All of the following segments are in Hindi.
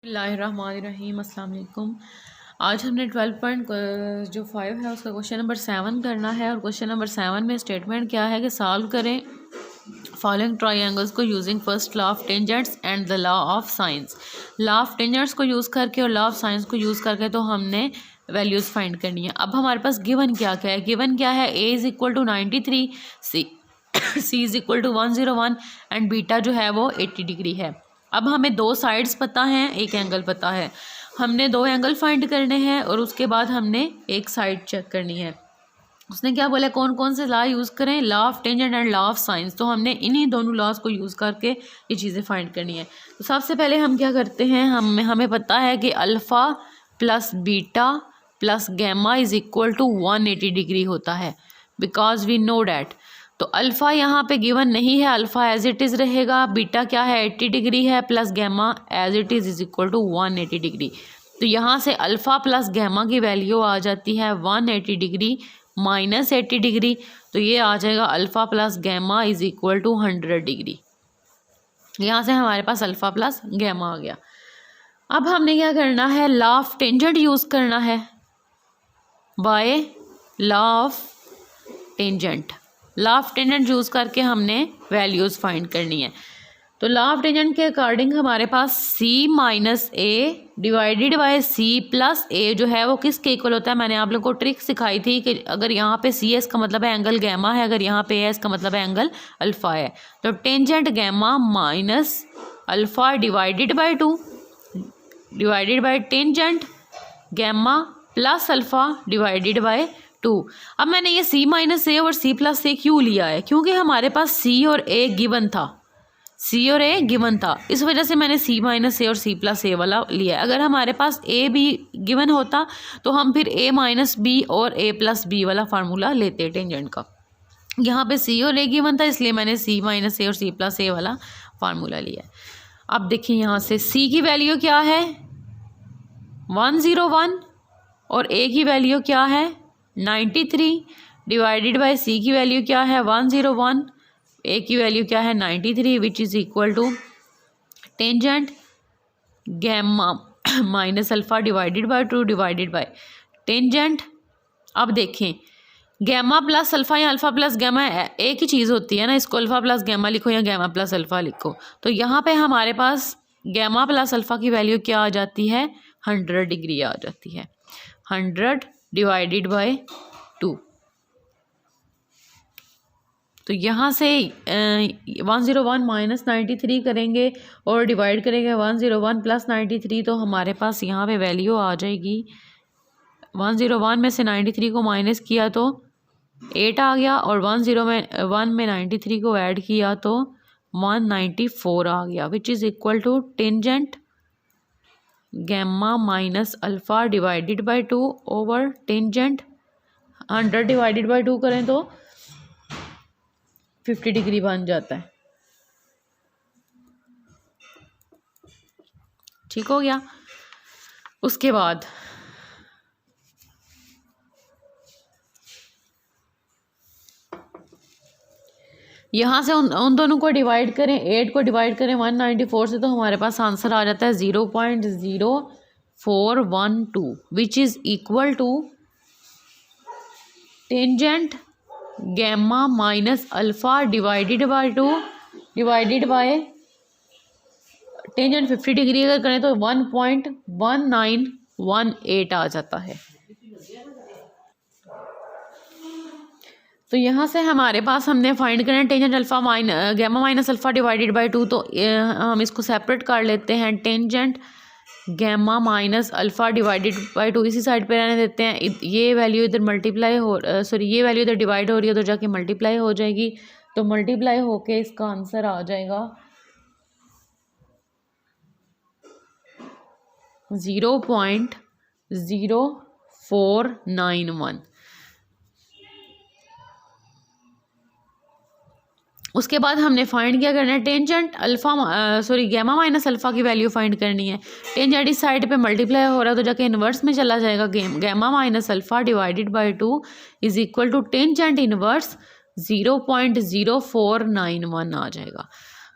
बिस्मिल्लाहिर्रहमानिर्रहीम अस्सलाम वालेकुम। आज हमने 12.5 है उसका क्वेश्चन नंबर 7 करना है। और क्वेश्चन नंबर 7 में स्टेटमेंट क्या है कि सॉल्व करें फॉलोइंग ट्रायंगल्स को using first law of tangents and the law of science. Law of tangents को यूज़ करके और लॉ ऑफ साइंस को यूज़ करके तो हमने वैल्यूज़ फाइंड करनी है। अब हमारे पास गिवन क्या क्या है। गिवन क्या है, A is equal to 93, C is equal to 101 and beta जो है वो 80 डिग्री है। अब हमें दो साइड्स पता हैं, एक एंगल पता है। हमने दो एंगल फाइंड करने हैं और उसके बाद हमने एक साइड चेक करनी है। उसने क्या बोला, कौन कौन से लॉ यूज़ करें, law of tangent and law of science. तो हमने इन्हीं दोनों लॉज को यूज़ करके ये चीज़ें फाइंड करनी है। तो सबसे पहले हम क्या करते हैं, हमें पता है कि alpha plus beta plus gamma is equal to 180 degree होता है, बिकॉज वी नो डैट। तो अल्फ़ा यहाँ पे गिवन नहीं है, अल्फ़ा एज इट इज़ रहेगा। बीटा क्या है, 80 डिग्री है, plus gamma as it is equal to 180 degree. तो यहाँ से अल्फ़ा प्लस गैमा की वैल्यू आ जाती है 180 डिग्री माइनस 80 डिग्री। तो ये आ जाएगा alpha plus gamma is equal to 100 degree. यहाँ से हमारे पास अल्फ़ा प्लस गैमा आ गया। अब हमने क्या करना है, लॉ ऑफ टेंजेंट यूज़ करना है by law of tangent. Law of tangent use करके हमने वैल्यूज़ फाइंड करनी है। तो लॉ ऑफ टेंजेंट के अकॉर्डिंग हमारे पास C minus A divided by C plus A जो है वो किसके इक्वल होता है। मैंने आप लोग को ट्रिक सिखाई थी कि अगर यहाँ पे सी है इसका मतलब है एंगल गैमा है, अगर यहाँ पे है इसका मतलब है एंगल अल्फ़ा है। तो tangent gamma minus alpha divided by 2 divided by tangent gamma plus alpha divided by 2। अब मैंने ये सी माइनस ए और सी प्लस ए क्यों लिया है, क्योंकि हमारे पास सी और ए गिवन था, सी और ए गिवन था, इस वजह से मैंने सी माइनस ए और सी प्लस ए वाला लिया है। अगर हमारे पास ए भी गिवन होता तो हम फिर ए माइनस बी और ए प्लस बी वाला फार्मूला लेते टेंजेंट का। यहाँ पे सी और ए गिवन था, इसलिए मैंने सी माइनस ए और सी प्लस ए वाला फार्मूला लिया है। अब देखिए यहाँ से सी की वैल्यू क्या है 101 और ए की वैल्यू क्या है 93 डिवाइडेड बाय सी की वैल्यू क्या है 101, ए की वैल्यू क्या है 93, which is equal to tangent gamma minus alpha divided by 2 divided by tangent. अब देखें गैमा प्लस अल्फ़ा या अल्फ़ा प्लस गैमा एक ही चीज़ होती है ना, इसको अल्फ़ा प्लस गैमा लिखो या गैमा प्लस अल्फ़ा लिखो। तो यहाँ पे हमारे पास गैमा प्लस अल्फ़ा की वैल्यू क्या आ जाती है 100 डिग्री आ जाती है, 100 डिवाइडेड बाय 2। तो यहाँ से 101 माइनस 93 करेंगे और डिवाइड करेंगे 101 प्लस 93, तो हमारे पास यहाँ पे वैल्यू आ जाएगी 101 में से 93 को माइनस किया तो 8 आ गया, और 101 में 93 को ऐड किया तो 194 आ गया, which is equal to tangent gamma minus alpha divided by 2 over tangent 100 divided by 2 करें तो 50 डिग्री बन जाता है। ठीक हो गया। उसके बाद यहाँ से उन दोनों को डिवाइड करें, 8 को डिवाइड करें 194 से, तो हमारे पास आंसर आ जाता है 0.0412 which is equal to tangent gamma minus alpha divided by 2 divided by tangent 50 degree अगर करें तो 1.1918 आ जाता है। तो यहाँ से हमारे पास हमने फाइंड करना है tangent alpha gamma minus alpha divided by 2। तो हम इसको सेपरेट कर लेते हैं, tangent gamma minus alpha divided by 2 इसी साइड पे रहने देते हैं। ये वैल्यू इधर मल्टीप्लाई हो ये वैल्यू इधर डिवाइड हो रही है तो जाके मल्टीप्लाई हो जाएगी, तो मल्टीप्लाई होके इसका आंसर आ जाएगा 0.0491। उसके बाद हमने फाइंड क्या करना है, टेंजेंट गैमा माइनस अल्फ़ा की वैल्यू फाइंड करनी है। टेंजेंट इस साइड पे मल्टीप्लाई हो रहा है तो जाके इन्वर्स में चला जाएगा, gamma minus alpha divided by 2 is equal to tangent inverse 0.0491 आ जाएगा।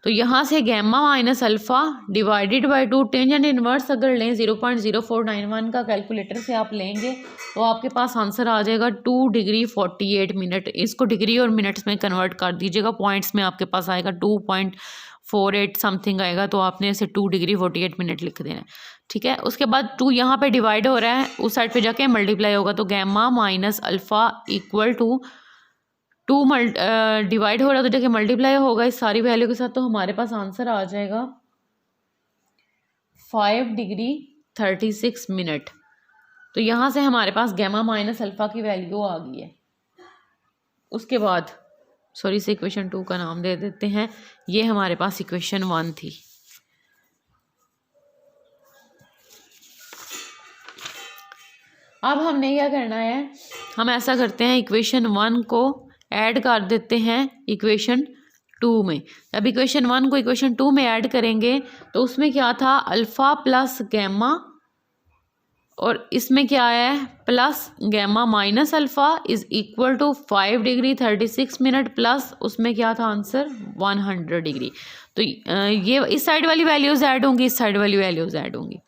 तो यहाँ से gamma minus alpha divided by 2, tangent inverse अगर लें 0.0491 का कैलकुलेटर से आप लेंगे तो आपके पास आंसर आ जाएगा 2 डिग्री 48 मिनट। इसको डिग्री और मिनट्स में कन्वर्ट कर दीजिएगा, पॉइंट्स में आपके पास आएगा 2.48 समथिंग आएगा, तो आपने इसे 2 डिग्री 48 मिनट लिख देना है। ठीक है, उसके बाद 2 यहाँ पे डिवाइड हो रहा है, उस साइड पे जाके मल्टीप्लाई होगा, तो gamma minus alpha equal to 2 divide हो रहा है तो जाके मल्टीप्लाई होगा इस सारी वैल्यू के साथ, तो हमारे पास आंसर आ जाएगा 5 डिग्री 36 मिनट। तो यहाँ से हमारे पास गैमा माइनस अल्फ़ा की वैल्यू आ गई है। उसके बाद सॉरी से इक्वेशन 2 का नाम दे देते हैं, ये हमारे पास इक्वेशन 1 थी। अब हमने क्या करना है, हम ऐसा करते हैं इक्वेशन 1 को ऐड कर देते हैं इक्वेशन 2 में। अब इक्वेशन 1 को इक्वेशन 2 में ऐड करेंगे तो उसमें क्या था, अल्फ़ा प्लस गैमा, और इसमें क्या है plus gamma minus alpha is equal to 5 degree 36 minute, plus उसमें क्या था आंसर 100 डिग्री। तो ये इस साइड वाली वैल्यूज़ ऐड होंगी, इस साइड वाली वैल्यूज़ ऐड होंगी।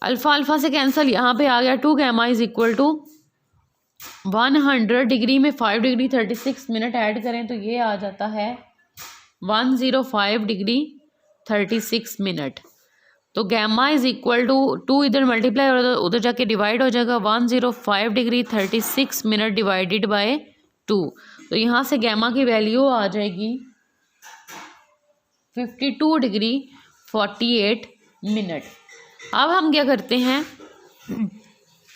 अल्फ़ा अल्फ़ा से कैंसिल, यहाँ पे आ गया 2 gamma is equal to 100 degree में 5 डिग्री 36 मिनट ऐड करें तो ये आ जाता है 105 डिग्री 36 मिनट। तो गैमा इज़ इक्वल टू 2 इधर मल्टीप्लाई हो रहा है उधर जाके डिवाइड हो जाएगा, 105 डिग्री 36 मिनट डिवाइडेड बाय 2। तो यहाँ से गैमा की वैल्यू आ जाएगी 52 डिग्री 48 मिनट। अब हम क्या करते हैं,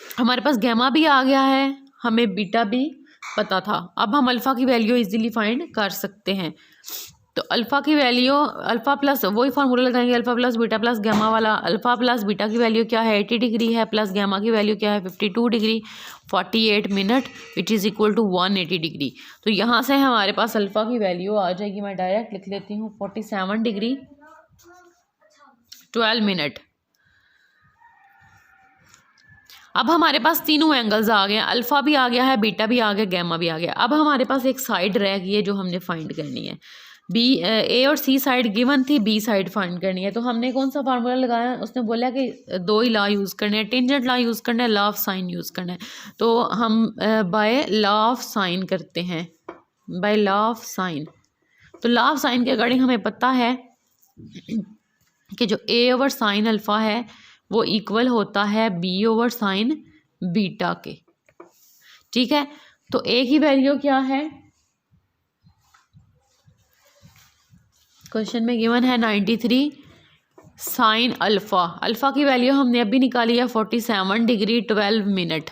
हमारे पास गैमा भी आ गया है, हमें बीटा भी पता था, अब हम अल्फ़ा की वैल्यू इजीली फाइंड कर सकते हैं। तो अल्फ़ा की वैल्यू, अल्फ़ा प्लस वही फार्मूला लगाएंगे, alpha plus beta plus gamma वाला। अल्फ़ा प्लस बीटा की वैल्यू क्या है 80 डिग्री है, प्लस गैमा की वैल्यू क्या है 52 degree 48 minute which is equal to 180 degree. तो यहाँ से हमारे पास अल्फ़ा की वैल्यू आ जाएगी, मैं डायरेक्ट लिख लेती हूँ 47 डिग्री 12 मिनट। अब हमारे पास तीनों एंगल्स आ गए, अल्फ़ा भी आ गया है, बीटा भी आ गया, गैमा भी आ गया। अब हमारे पास एक साइड रह गई है जो हमने फाइंड करनी है। ए और सी साइड गिवन थी, बी साइड फाइंड करनी है। तो हमने कौन सा फार्मूला लगाया, उसने बोला कि 2 ही लॉ यूज़ करने हैं, टेंजेंट लॉ यूज़ करना है, लॉ ऑफ साइन यूज़ करना है। तो हम बाय लॉ ऑफ साइन करते हैं, बाय लॉ ऑफ साइन। तो लॉ ऑफ साइन के अकॉर्डिंग हमें पता है कि जो ए ओवर साइन अल्फ़ा है वो इक्वल होता है बी ओवर साइन बीटा के। ठीक है, तो ए की वैल्यू क्या है, क्वेश्चन में गिवन है 93 साइन अल्फ़ा। अल्फ़ा की वैल्यू हमने अभी निकाली है 47 degree 12 minute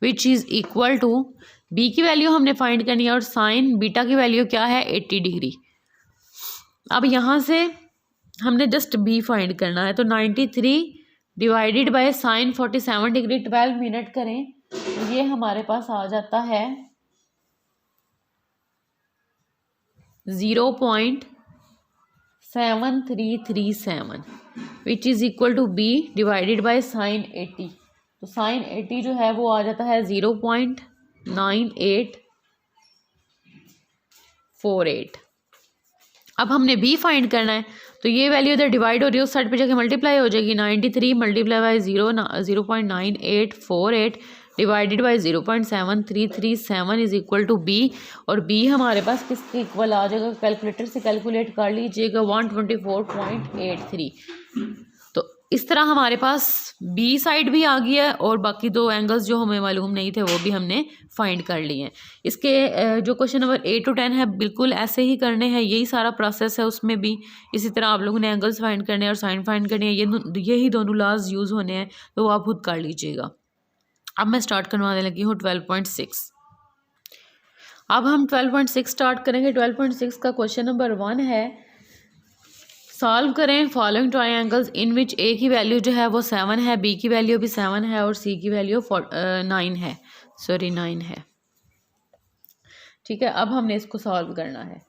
which is equal to, B की वैल्यू हमने फाइंड करनी है और साइन बीटा की वैल्यू क्या है 80 डिग्री। अब यहाँ से हमने जस्ट बी फाइंड करना है, तो 93 divided by sine 47 degree 12 minute करें तो ये हमारे पास आ जाता है 0.7337 which is equal to B divided by sine 80। तो साइन 80 जो है वो आ जाता है 0.9848। अब हमने बी फाइंड करना है, तो ये वैल्यू इधर डिवाइड हो रही है, उस साइड पे जाके मल्टीप्लाई हो जाएगी। 93 multiply by 0.9848 divided by 0.7337 is equal to B, और बी हमारे पास किसके इक्वल आ जाएगा, कैलकुलेटर से कैलकुलेट कर लीजिएगा 124.83। तो इस तरह हमारे पास बी साइड भी आ गई है और बाकी 2 एंगल्स जो हमें मालूम नहीं थे वो भी हमने फाइंड कर लिए हैं। इसके जो क्वेश्चन नंबर 8 to 10 है बिल्कुल ऐसे ही करने हैं, यही सारा प्रोसेस है, उसमें भी इसी तरह आप लोगों ने एंगल्स फाइंड करने हैं और साइन फाइंड करनी है, यही दोनों लॉज यूज़ होने हैं, तो वो आप खुद कर लीजिएगा। अब मैं स्टार्ट करवाने लगी हूँ 12.6। अब हम 12.6 स्टार्ट करेंगे। 12.6 का क्वेश्चन नंबर 1 है, सॉल्व करें फॉलोइंग ट्रायंगल्स इन विच ए की वैल्यू जो है वो 7 है, बी की वैल्यू भी 7 है और सी की वैल्यू 9 है। ठीक है, अब हमने इसको सॉल्व करना है।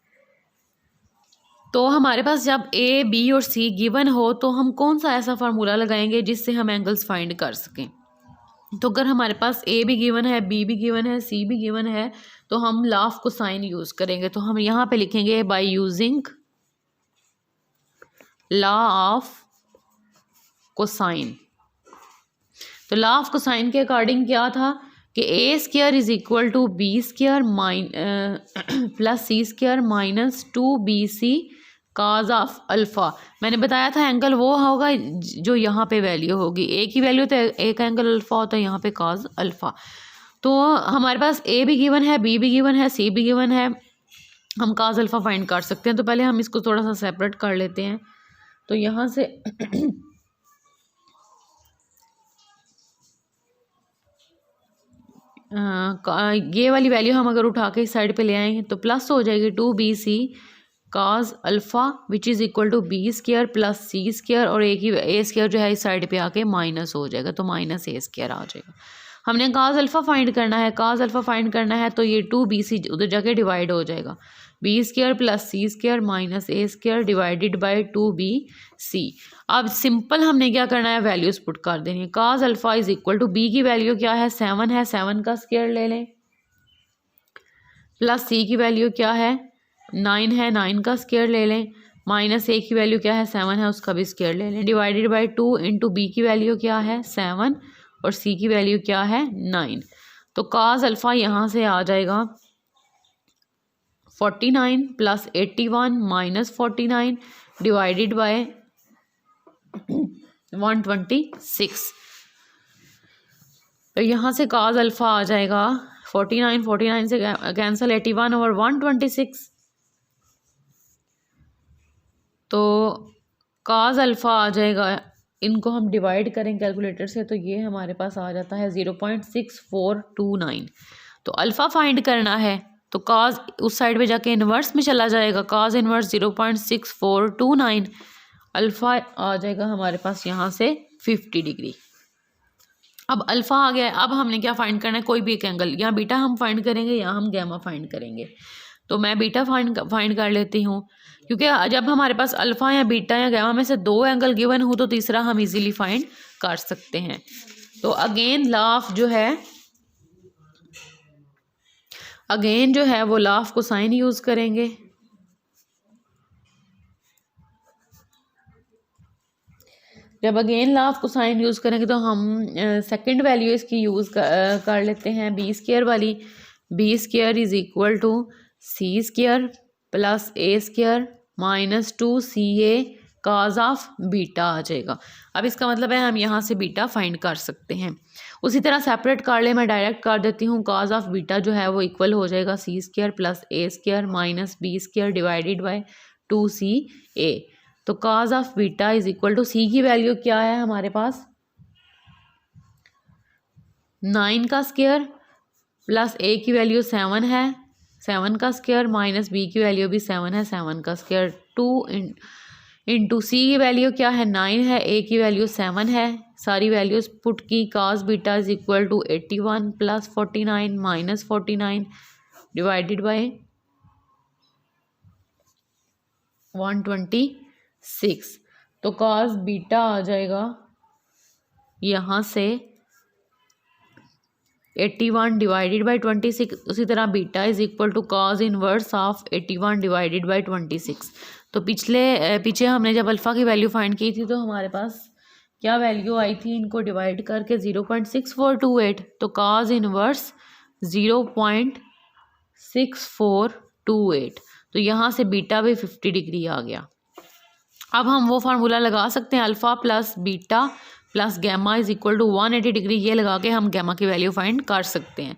तो हमारे पास जब ए बी और सी गिवन हो तो हम कौन सा ऐसा फार्मूला लगाएंगे जिससे हम एंगल्स फाइंड कर सकें। तो अगर हमारे पास ए भी गिवन है, बी भी गिवन है, सी भी गिवन है, तो हम लॉ ऑफ कोसाइन यूज़ करेंगे। तो हम यहाँ पे लिखेंगे by using law of cosine. तो लॉ ऑफ कोसाइन के अकॉर्डिंग क्या था कि A square is equal to B square plus C square minus 2bc cos of alpha. मैंने बताया था एंगल वो होगा जो यहाँ पे वैल्यू होगी, ए की वैल्यू तो एक एंगल अल्फ़ा होता है, यहाँ पे काज अल्फ़ा। तो हमारे पास ए भी गिवन है, बी भी गिवन है, सी भी गिवन है, हम काज अल्फ़ा फाइंड कर सकते हैं। तो पहले हम इसको थोड़ा सा सेपरेट कर लेते हैं। तो यहाँ से ये वाली वैल्यू हम अगर उठा के इस साइड पे ले आएंगे तो प्लस हो जाएगी 2bc cos alpha which is equal to B square plus C square, और ए स्क्वायर जो है इस साइड पे आके माइनस हो जाएगा, तो माइनस ए स्क्वायर आ जाएगा। हमने काज अल्फ़ा फाइंड करना है, काज अल्फ़ा फाइंड करना है तो ये 2bc उधर जाके डिवाइड हो जाएगा, B square plus C square minus A square divided by 2bc। अब सिंपल हमने क्या करना है, वैल्यूज़ पुट कर देनी है। Cos alpha is equal to B की वैल्यू क्या है 7 है, 7 का स्क्वायर ले लें, प्लस सी की वैल्यू क्या है 9 है, 9 का स्क्वायर ले लें, माइनस ए की वैल्यू क्या है 7 है, उसका भी स्क्वायर ले लें, डिवाइडेड बाई 2 इंटू बी की वैल्यू क्या है 7 और सी की वैल्यू क्या है 9। तो काज अल्फ़ा यहाँ से आ जाएगा 49 प्लस 81 माइनस 49 डिवाइडेड बाय 126। तो यहाँ से काज अल्फ़ा आ जाएगा 49 से कैंसिल 81 और 126। तो काज अल्फ़ा आ जाएगा, इनको हम डिवाइड करें कैलकुलेटर से तो ये हमारे पास आ जाता है 0.6429। तो अल्फ़ा फाइंड करना है तो काज उस साइड पे जाके इन्वर्स में चला जाएगा, काज इन्वर्स 0.6429, अल्फ़ा आ जाएगा हमारे पास यहाँ से 50 डिग्री। अब अल्फ़ा आ गया है, अब हमने क्या फाइंड करना है, कोई भी एक एंगल, या बीटा हम फाइंड करेंगे या हम गैमा फाइंड करेंगे। तो मैं बीटा फाइंड कर लेती हूँ, क्योंकि जब हमारे पास अल्फ़ा या बीटा या गैमा में से 2 एंगल गिवन हो तो तीसरा हम इजीली फाइंड कर सकते हैं। तो अगेन जो है वो लॉ ऑफ कोसाइन यूज़ करेंगे। जब again law of cosine use करेंगे तो हम सेकंड वैल्यू इसकी यूज़ कर लेते हैं, बी स्क्वायर वाली। B square is equal to C square plus A square minus 2ca cos of beta आ जाएगा। अब इसका मतलब है हम यहाँ से बीटा फाइंड कर सकते हैं। उसी तरह सेपरेट कर ले, मैं डायरेक्ट कर देती हूँ। काज ऑफ बीटा जो है वो इक्वल हो जाएगा C square plus A square minus B square divided by 2ca। तो cos of beta is equal to C की वैल्यू क्या है हमारे पास 9 का स्क्वायर प्लस ए की वैल्यू 7 है, 7 का स्क्वायर माइनस बी की वैल्यू भी 7 है, 7 का स्क्वायर 2 इंटू सी की वैल्यू क्या है 9 है, ए की वैल्यू 7 है, सारी वैल्यूज पुट की। Cos beta is equal to 81 plus 49 minus 49 divided by 126। तो काज बीटा आ जाएगा यहाँ से 81 डिवाइडेड बाई 26। उसी तरह beta is equal to cos inverse of 81 divided by 26। तो पीछे हमने जब अल्फ़ा की वैल्यू फाइंड की थी तो हमारे पास क्या वैल्यू आई थी, इनको डिवाइड करके 0.6428। तो काज इनवर्स 0.6428। तो यहाँ से बीटा भी 50 डिग्री आ गया। अब हम वो फार्मूला लगा सकते हैं, alpha plus beta plus gamma is equal to 180 degree. ये लगा के हम गैमा की वैल्यू फाइंड कर सकते हैं।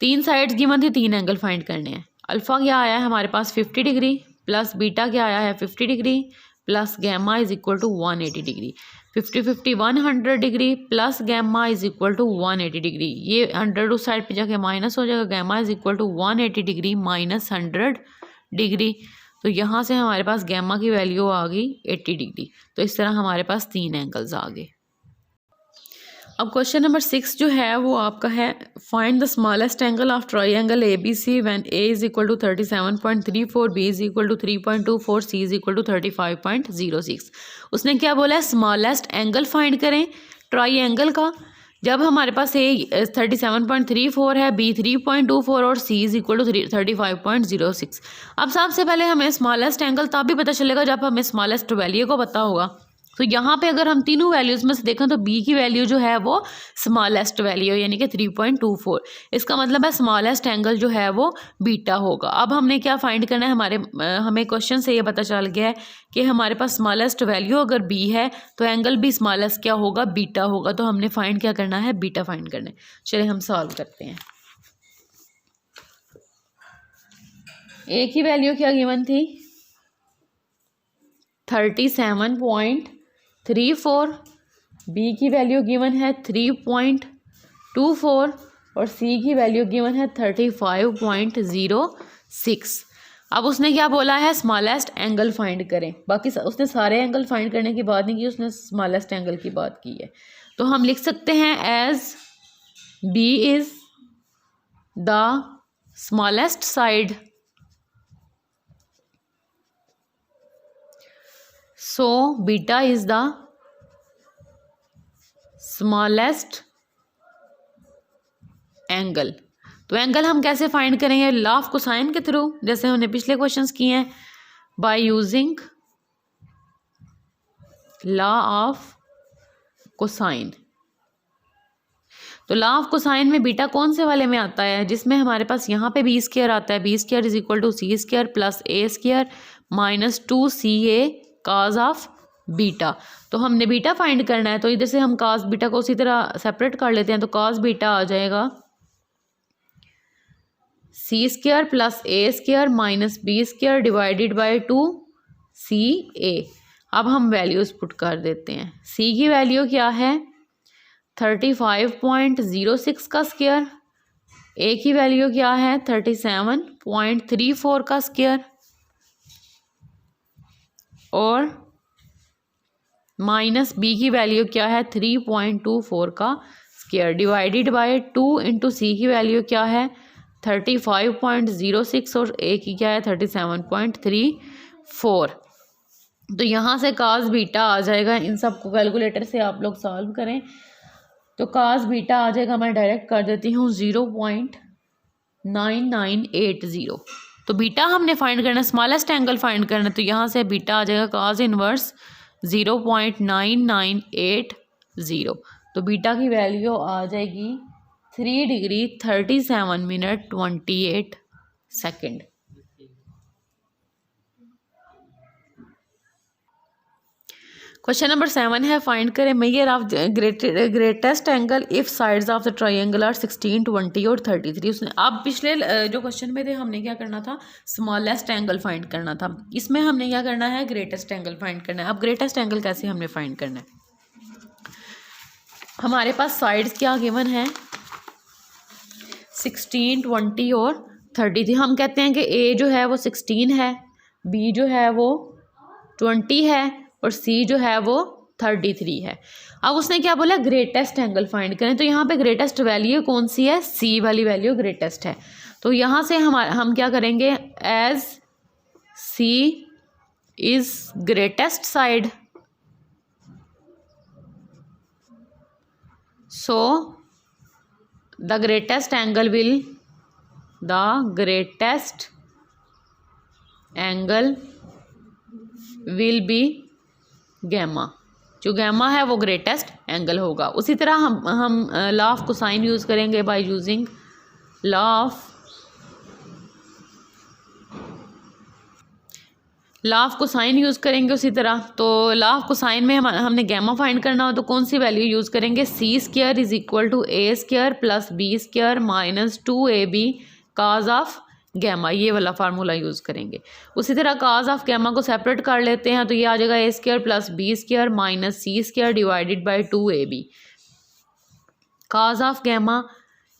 3 साइड्स गिवन थी, 3 एंगल फाइंड करने हैं। अल्फ़ा क्या आया है हमारे पास 50 डिग्री प्लस बीटा क्या आया है 50 degree plus gamma is equal to 180 degree. 50 100 degree plus gamma is equal to 180 degree. ये 100 उस साइड पे जाके माइनस हो जाएगा, gamma is equal to 180 degree minus 100 degree. तो यहाँ से हमारे पास गैमा की वैल्यू आ गई 80 डिग्री। तो इस तरह हमारे पास 3 एंगल्स आ गए। अब क्वेश्चन नंबर 6 जो है वो आपका है, find the smallest angle of triangle A B C when A is equal to 37.34, B is equal to 3.24, C is equal to 35.06। उसने क्या बोला है, स्मॉलेस्ट एंगल फाइंड करें ट्राइंगल का जब हमारे पास ए 37.34 है, बी 3.24 और सी इज इक्वल टू 35.06। अब सबसे पहले हमें स्मॉलेस्ट एंगल तब भी पता चलेगा जब हमें स्मॉलेस्ट वैल्यू को पता होगा। तो यहाँ पे अगर हम तीनों वैल्यूज़ में से देखें तो बी की वैल्यू जो है वो स्मॉलेस्ट वैल्यू यानी कि 3.24, इसका मतलब है स्मॉलेस्ट एंगल जो है वो बीटा होगा। अब हमने क्या फाइंड करना है, हमें क्वेश्चन से ये पता चल गया है कि हमारे पास स्मॉलेस्ट वैल्यू अगर बी है तो एंगल भी स्मॉलेस्ट क्या होगा, बीटा होगा। तो हमने फाइंड क्या करना है, बीटा फाइंड करना है। चलिए हम सॉल्व करते हैं। ए की वैल्यू क्या गिवन थी, 37.34, बी की वैल्यू गिवन है 3.24 और सी की वैल्यू गिवन है 35.06। अब उसने क्या बोला है, स्मॉलेस्ट एंगल फाइंड करें। बाकी उसने सारे एंगल फाइंड करने की बात नहीं की, उसने स्मॉलेस्ट एंगल की बात की है। तो हम लिख सकते हैं as B is the smallest side, so beta is the smallest angle। तो एंगल हम कैसे फाइंड करेंगे, लॉ ऑफ कोसाइन के थ्रू, जैसे हमने पिछले क्वेश्चंस किए हैं, by using law of cosine. तो लॉ ऑफ कोसाइन में बीटा कौन से वाले में आता है, जिसमें हमारे पास यहाँ पे बी स्क्वायर आता है, B square is equal to C square plus A square minus 2ca cos of beta. तो हमने बीटा फाइंड करना है, तो इधर से हम काज बीटा को उसी तरह सेपरेट कर लेते हैं। तो काज बीटा आ जाएगा C square plus A square minus B square divided by 2ca। अब हम वैल्यूज पुट कर देते हैं। सी की वैल्यू क्या है, 35.06 का स्क्वायर, ए की वैल्यू क्या है 37.34 का स्क्वायर और माइनस बी की वैल्यू क्या है 3.24 का स्क्वायर डिवाइडेड बाय 2 इंटू सी की वैल्यू क्या है 35.06 और ए की क्या है 37.34। तो यहाँ से काज बीटा आ जाएगा। इन सब को कैलकुलेटर से आप लोग सॉल्व करें तो काज बीटा आ जाएगा। मैं डायरेक्ट कर देती हूँ 0.9980। तो बीटा हमने फाइंड करना, स्मॉलेस्ट एंगल फाइंड करना, तो यहाँ से बीटा आ जाएगा काज इनवर्स 0.9980। तो बीटा की वैल्यू आ जाएगी 3 degree 37 minute 28 second. Question number 7 है, फाइंड करें measure of greatest angle if sides of the triangle are 16, 20 और 33। उसने अब पिछले जो क्वेश्चन में थे हमने क्या करना था, स्मॉलेस्ट एंगल फाइंड करना था। इसमें हमने क्या करना है, ग्रेटेस्ट एंगल फाइंड करना है। अब ग्रेटेस्ट एंगल कैसे हमने फाइंड करना है, हमारे पास साइड्स क्या गिवन है 16, 20 और 33। हम कहते हैं कि ए जो है वो 16 है, बी जो है वो 20 है और सी जो है वो 33 है। अब उसने क्या बोला, ग्रेटेस्ट एंगल फाइंड करें। तो यहाँ पे ग्रेटेस्ट वैल्यू कौन सी है, सी वाली वैल्यू ग्रेटेस्ट है। तो यहाँ से हम क्या करेंगे, as C is greatest side so the greatest angle will be gamma. जो गैमा है वो ग्रेटेस्ट एंगल होगा। उसी तरह हम लॉ ऑफ कोसाइन यूज़ करेंगे by using law of cosine use करेंगे उसी तरह। तो लॉ ऑफ कोसाइन में हमने गैमा फाइंड करना हो तो कौन सी वैल्यू यूज़ करेंगे, c square is equal to a square plus b square minus 2ab cos of gamma, ये वाला फार्मूला यूज़ करेंगे। उसी तरह काज ऑफ गैमा को सेपरेट कर लेते हैं तो ये आ जाएगा a square plus b square minus c square divided by 2ab। Cos of gamma,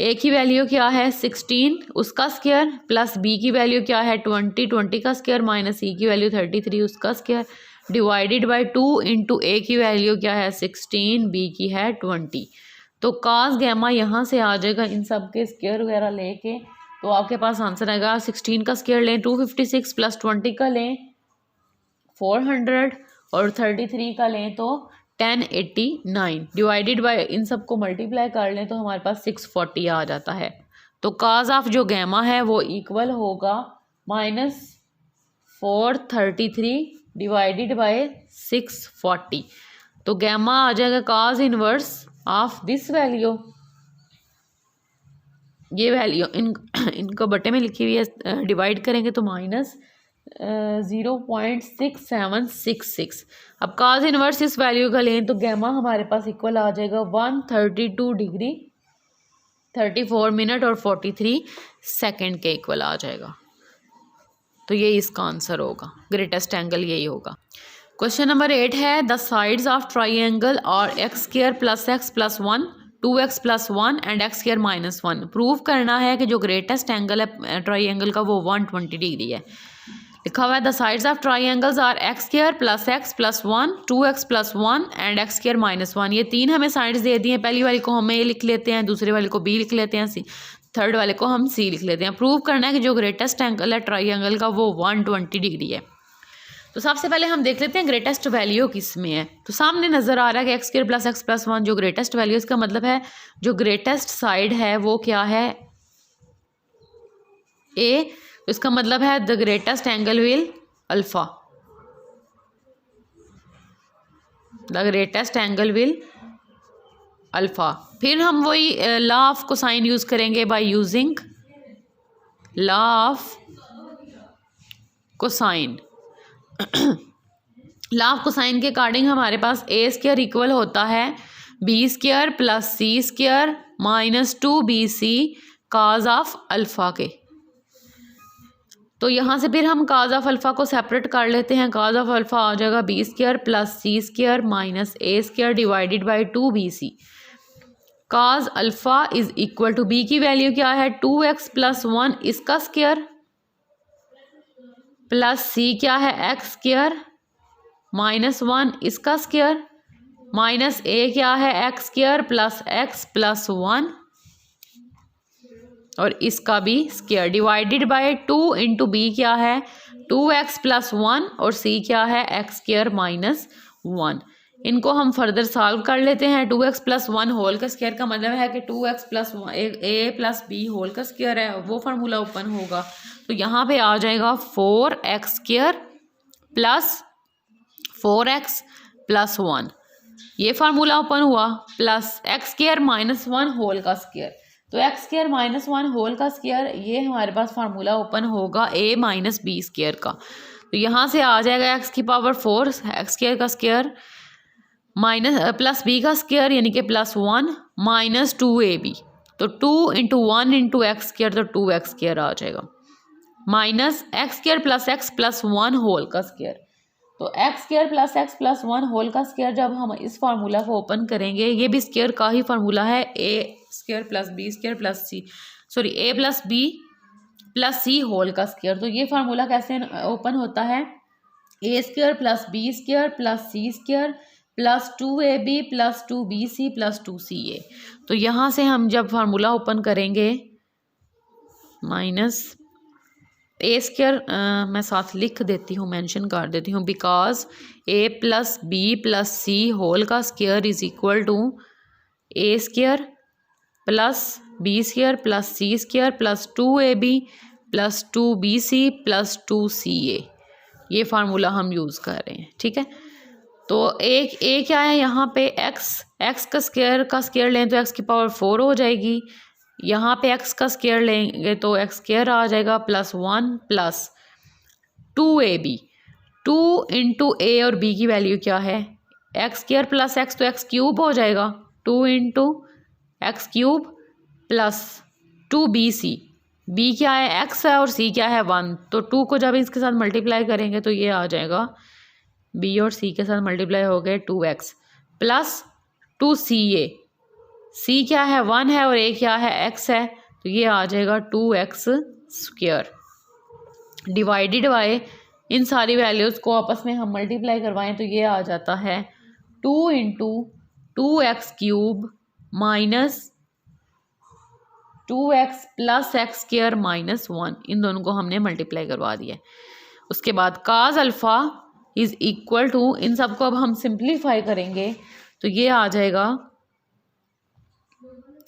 a की वैल्यू क्या है 16 उसका स्क्वायर प्लस बी की वैल्यू क्या है 20 का स्क्वायर माइनस सी की वैल्यू 33 उसका स्क्वायर डिवाइडेड बाई 2 इंटू ए की वैल्यू क्या है 16, बी की है 20। तो काज गैमा यहाँ से आ जाएगा इन सब के स्क्वायर वगैरह लेके। तो आपके पास आंसर आएगा 16 का स्क्वायर लें 256 प्लस 20 का लें 400 और 33 का लें तो 1089 डिवाइडेड बाय, इन सबको मल्टीप्लाई कर लें तो हमारे पास 640 आ जाता है। तो काज ऑफ जो गैमा है वो इक्वल होगा -433 डिवाइडेड बाय 640। तो गैमा आ जाएगा काज इनवर्स ऑफ दिस वैल्यू, ये वैल्यू इनको बटे में लिखी हुई है, डिवाइड करेंगे तो -0.6766। अब काज इनवर्स इस वैल्यू का लें तो गैमा हमारे पास इक्वल आ जाएगा 132 डिग्री 34 मिनट और 43 सेकेंड के इक्वल आ जाएगा। तो ये इसका आंसर होगा, ग्रेटेस्ट एंगल यही होगा। क्वेश्चन नंबर 8 है द साइड्स ऑफ ट्राइंगल और x² + x + 1 2x + 1 and x² - 1। Prove करना है कि जो ग्रेटेस्ट एंगल है ट्राइंगल का वो 120 डिग्री है। लिखा हुआ है the sides of triangles are x² + x + 1 2x + 1 and x² - 1। ये तीन हमें साइड्स दे दी हैं, पहली वाली को हम ए लिख लेते हैं, दूसरे वाले को बी लिख लेते हैं, थर्ड वाले को हम सी लिख लेते हैं। प्रूव करना है कि जो ग्रेटेस्ट एंगल है ट्राइंगल का वो 120 डिग्री है। तो सबसे पहले हम देख लेते हैं ग्रेटेस्ट वैल्यू किस में है। तो सामने नज़र आ रहा है कि x² + x + 1 जो ग्रेटेस्ट वैल्यू, इसका मतलब है जो ग्रेटेस्ट साइड है वो क्या है, ए। तो इसका मतलब है the greatest angle will alpha, the greatest angle will alpha. फिर हम वही लॉ ऑफ कोसाइन यूज करेंगे by using law of cosine. Law of cosine के अकॉर्डिंग हमारे पास a² इक्वल होता है b² + c² - 2bc cos of alpha के। तो यहाँ से फिर हम काज ऑफ अल्फ़ा को सेपरेट कर लेते हैं। काज ऑफ अल्फ़ा आ जाएगा b² + c² - a² divided by 2bc। Cos alpha is equal to b की वैल्यू क्या है 2x + 1 इसका स्क्वायर प्लस c क्या है x² - 1 इसका स्क्वायर माइनस a क्या है x² + x + 1 और इसका भी square divided by 2 into b क्या है 2x + 1 और c क्या है x² - 1। इनको हम फर्दर सॉल्व कर लेते हैं। 2x + 1 होल का स्क्वायर का मतलब है कि 2x + 1 a + b होल का स्क्वायर है, वो फार्मूला ओपन होगा। तो यहाँ पे आ जाएगा 4x² + 4x + 1, ये फार्मूला ओपन हुआ, प्लस x² - 1 होल का स्क्वायर। तो x² - 1 होल का स्क्वायर, ये हमारे पास फार्मूला ओपन होगा a - b² का। तो यहाँ से आ जाएगा x⁴ x² का स्क्वायर प्लस b का स्क्वायर यानी कि +1 - 2ab। तो 2 × 1 × x² तो 2x² आ जाएगा माइनस x² + x + 1 होल का स्क्वायर। तो x² + x + 1 होल का स्क्वायर जब हम इस फार्मूला को ओपन करेंगे, ये भी स्क्वायर का ही फार्मूला है a² + b² + c a + b + c whole का स्क्वायर। तो ये फार्मूला कैसे ओपन होता है a² + b² + c² + 2ab + 2bc + 2ca। तो यहाँ से हम जब फार्मूला ओपन करेंगे माइनस a² मैं साथ लिख देती हूँ, मेंशन कर देती हूँ, because a + b + c whole का square is equal to a² + b² + c² + 2ab + 2bc + 2ca। ये फार्मूला हम यूज़ कर रहे हैं, ठीक है। तो एक a क्या है यहाँ पे x का स्क्वायर लें तो x⁴ हो जाएगी, यहाँ पे x का स्क्वायर लेंगे तो x² आ जाएगा +1 + 2ab। 2 × a और b की वैल्यू क्या है x² + x तो x³ हो जाएगा 2 × x³ + 2bc। b क्या है x है और c क्या है 1, तो 2 को जब इसके साथ मल्टीप्लाई करेंगे तो ये आ जाएगा b और c के साथ मल्टीप्लाई हो गए 2x + 2ca। c क्या है 1 है और a क्या है x है, तो ये आ जाएगा 2x² डिवाइडेड बाय, इन सारी वैल्यूज़ को आपस में हम मल्टीप्लाई करवाएं तो ये आ जाता है 2 × 2x³ - 2x + x² - 1। इन दोनों को हमने मल्टीप्लाई करवा दिया। उसके बाद cos alpha is equal to, इन सबको अब हम सिंप्लीफाई करेंगे तो ये आ जाएगा,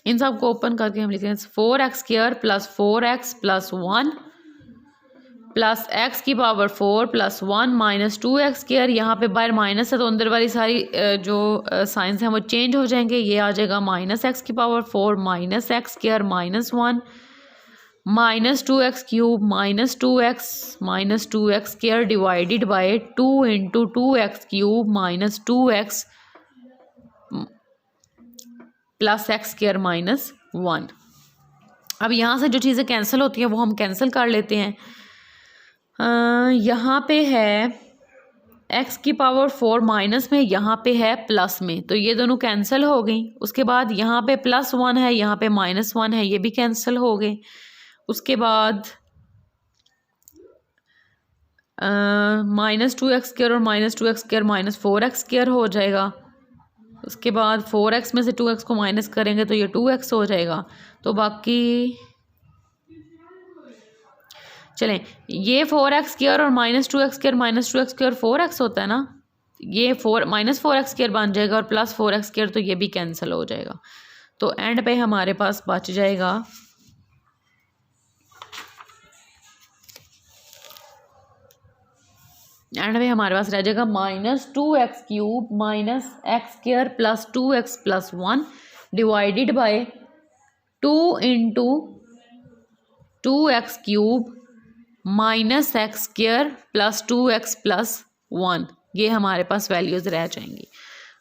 इन सबको ओपन करके हम लिखेंगे 4x² plus 4x plus 1 plus x की पावर 4 प्लस 1 माइनस 2x²। यहाँ पे बाहर माइनस है तो अंदर वाली सारी जो साइंस हैं वो चेंज हो जाएंगे। ये आ जाएगा माइनस x की power 4 minus x² minus 1 minus 2x³ minus 2x² divided by 2 into 2x³ minus 2x plus x² minus 1। अब यहाँ से जो चीज़ें कैंसिल होती हैं वो हम कैंसिल कर लेते हैं। यहाँ पे है x की पावर 4 माइनस में, यहाँ पे है प्लस में, तो ये दोनों कैंसिल हो गई। उसके बाद यहाँ पे +1 है, यहाँ पे -1 है, ये भी कैंसिल हो गए। उसके बाद माइनस 2x² और माइनस 2x² माइनस 4x² हो जाएगा। उसके बाद 4x में से 2x को माइनस करेंगे तो ये 2x हो जाएगा। तो बाकी चलें, ये 4x² और minus 2x² minus 2x² 4x होता है ना, ये माइनस 4x² बन जाएगा और प्लस 4x² तो ये भी कैंसिल हो जाएगा। तो एंड पे हमारे पास बच जाएगा हमारे पास रह जाएगा -2x³ minus x² plus 2x plus 1 divided by 2 into 2x³ minus x² plus 2x plus 1। ये हमारे पास वैल्यूज़ रह जाएंगी।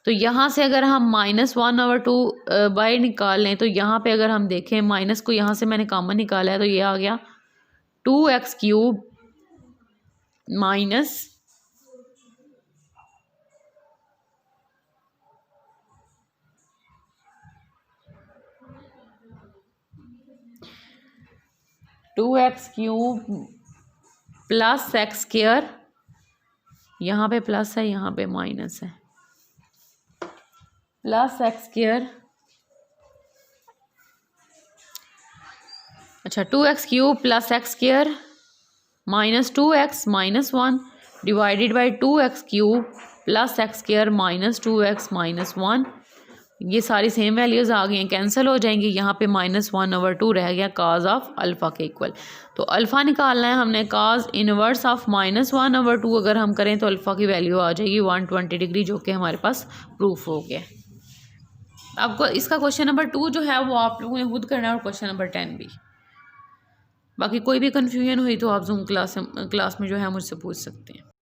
तो यहाँ से अगर हम -1/2 बाय निकाल लें तो यहाँ पे अगर हम देखें, माइनस को यहाँ से मैंने कॉमन निकाला है तो ये आ गया 2x³ minus 2x³ plus x², यहाँ पे प्लस है यहाँ पे माइनस है, प्लस x², अच्छा 2x³ plus x² minus 2x minus 1 divided by 2x³ plus x² minus 2x minus 1। ये सारी सेम वैल्यूज़ आ गई हैं, कैंसिल हो जाएंगी। यहाँ पे -1/2 रह गया काज ऑफ अल्फ़ा के इक्वल। तो अल्फ़ा निकालना है हमने, काज इनवर्स ऑफ -1/2 अगर हम करें तो अल्फ़ा की वैल्यू आ जाएगी 120 डिग्री, जो कि हमारे पास प्रूफ हो गया। आपको इसका क्वेश्चन नंबर 2 जो है वो आप लोगों ने खुद करना है और क्वेश्चन नंबर 10 भी। बाकी कोई भी कन्फ्यूजन हुई तो आप जूम क्लास में जो है मुझसे पूछ सकते हैं।